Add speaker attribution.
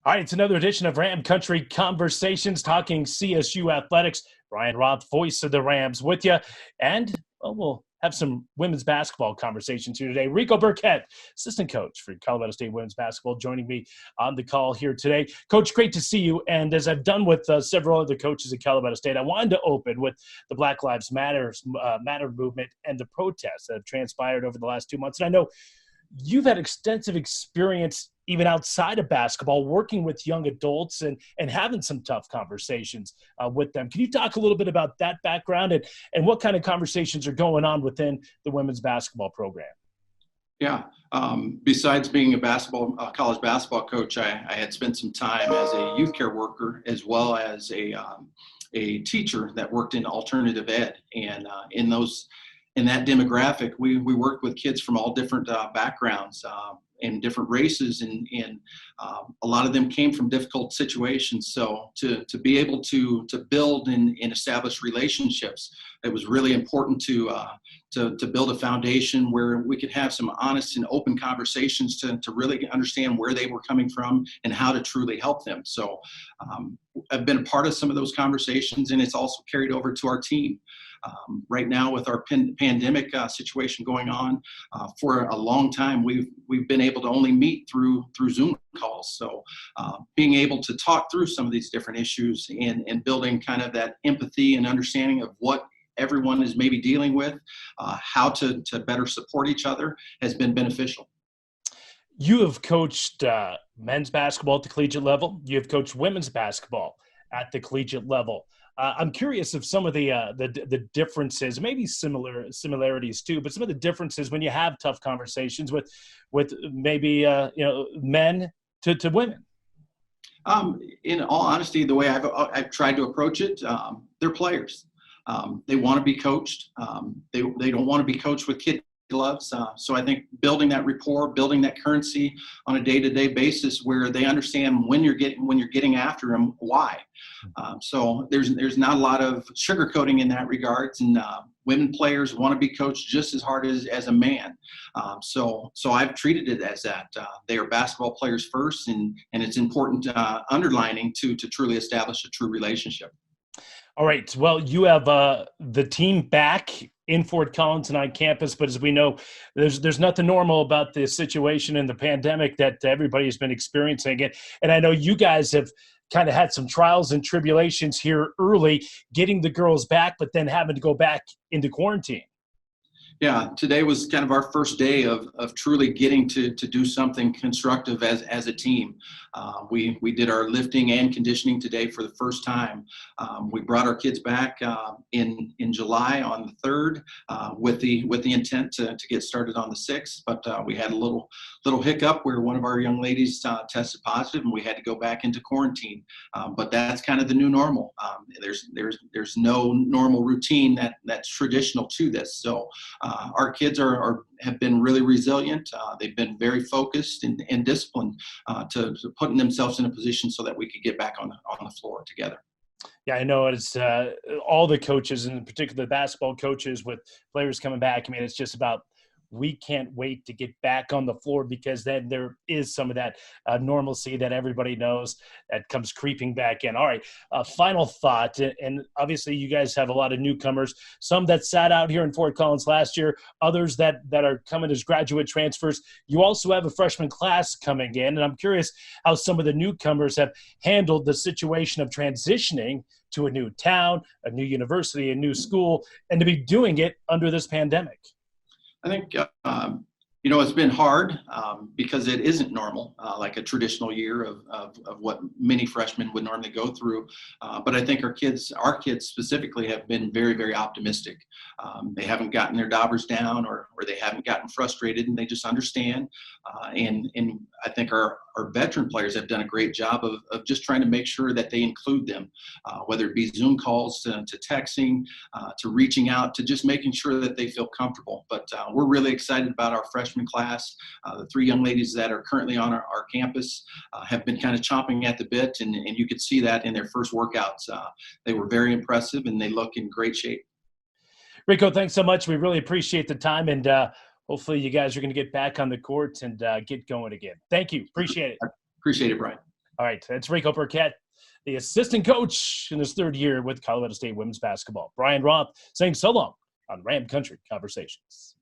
Speaker 1: All right, it's another edition of Ram Country Conversations, talking CSU athletics. Brian Roth, voice of the Rams, with you. And we'll have some women's basketball conversations here today. Rico Burkett, assistant coach for Colorado State women's basketball, joining me on the call here today. Coach, great to see you. And as I've done with several other coaches at Colorado State, I wanted to open with the Black Lives Matter movement and the protests that have transpired over the last 2 months. And I know you've had extensive experience even outside of basketball, working with young adults and having some tough conversations with them. Can you talk a little bit about that background and what kind of conversations are going on within the women's basketball program?
Speaker 2: Yeah. Besides being a college basketball coach, I had spent some time as a youth care worker as well as a teacher that worked in alternative ed. And in that demographic, we worked with kids from all different backgrounds and different races, and a lot of them came from difficult situations. So to be able to build and establish relationships, it was really important to build a foundation where we could have some honest and open conversations to really understand where they were coming from and how to truly help them. So I've been a part of some of those conversations, and it's also carried over to our team. Right now, with our pandemic situation going on, for a long time, we've been able to only meet through Zoom calls. So being able to talk through some of these different issues and building kind of that empathy and understanding of what everyone is maybe dealing with, how to better support each other, has been beneficial.
Speaker 1: You have coached men's basketball at the collegiate level. You have coached women's basketball at the collegiate level. I'm curious of some of the differences, maybe similarities too, but some of the differences when you have tough conversations with maybe men to women.
Speaker 2: In all honesty, the way I've tried to approach it, they're players. They want to be coached. They don't want to be coached with kid gloves. So I think building that rapport, building that currency on a day-to-day basis where they understand when you're getting after them, why. So there's not a lot of sugarcoating in that regards, and women players want to be coached just as hard as a man. So I've treated it as that. They are basketball players first, and it's important underlining to truly establish a true relationship.
Speaker 1: All right. Well, you have the team back in Fort Collins and on campus, but as we know, there's nothing normal about the situation and the pandemic that everybody has been experiencing. And I know you guys have kind of had some trials and tribulations here early, getting the girls back, but then having to go back into quarantine.
Speaker 2: Yeah, today was kind of our first day of truly getting to do something constructive as a team. We did our lifting and conditioning today for the first time. We brought our kids back in July on the 3rd with the intent to get started on the 6th, but we had a little hiccup where one of our young ladies tested positive, and we had to go back into quarantine. But that's kind of the new normal. There's no normal routine that's traditional to this. So our kids have been really resilient. They've been very focused and disciplined to putting themselves in a position so that we could get back on the floor together.
Speaker 1: Yeah, I know it's all the coaches, and in particular the basketball coaches with players coming back. I mean, it's just about we can't wait to get back on the floor, because then there is some of that normalcy that everybody knows that comes creeping back in. All right, final thought, and obviously you guys have a lot of newcomers, some that sat out here in Fort Collins last year, others that are coming as graduate transfers. You also have a freshman class coming in, and I'm curious how some of the newcomers have handled the situation of transitioning to a new town, a new university, a new school, and to be doing it under this pandemic.
Speaker 2: I think, it's been hard because it isn't normal, like a traditional year of what many freshmen would normally go through. But I think our kids specifically have been very, very optimistic. They haven't gotten their daubers down or they haven't gotten frustrated, and they just understand. And I think our veteran players have done a great job of just trying to make sure that they include them, whether it be Zoom calls to texting, to reaching out, to just making sure that they feel comfortable. But we're really excited about our freshman class. The 3 young ladies that are currently on our campus have been kind of chomping at the bit, and you could see that in their first workouts. They were very impressive, and they look in great shape.
Speaker 1: Rico, thanks so much. We really appreciate the time, and hopefully you guys are going to get back on the court and get going again. Thank you. Appreciate it.
Speaker 2: Appreciate it, Brian.
Speaker 1: All right, it's Rico Burkett, the assistant coach in his third year with Colorado State women's basketball. Brian Roth saying so long on Ram Country Conversations.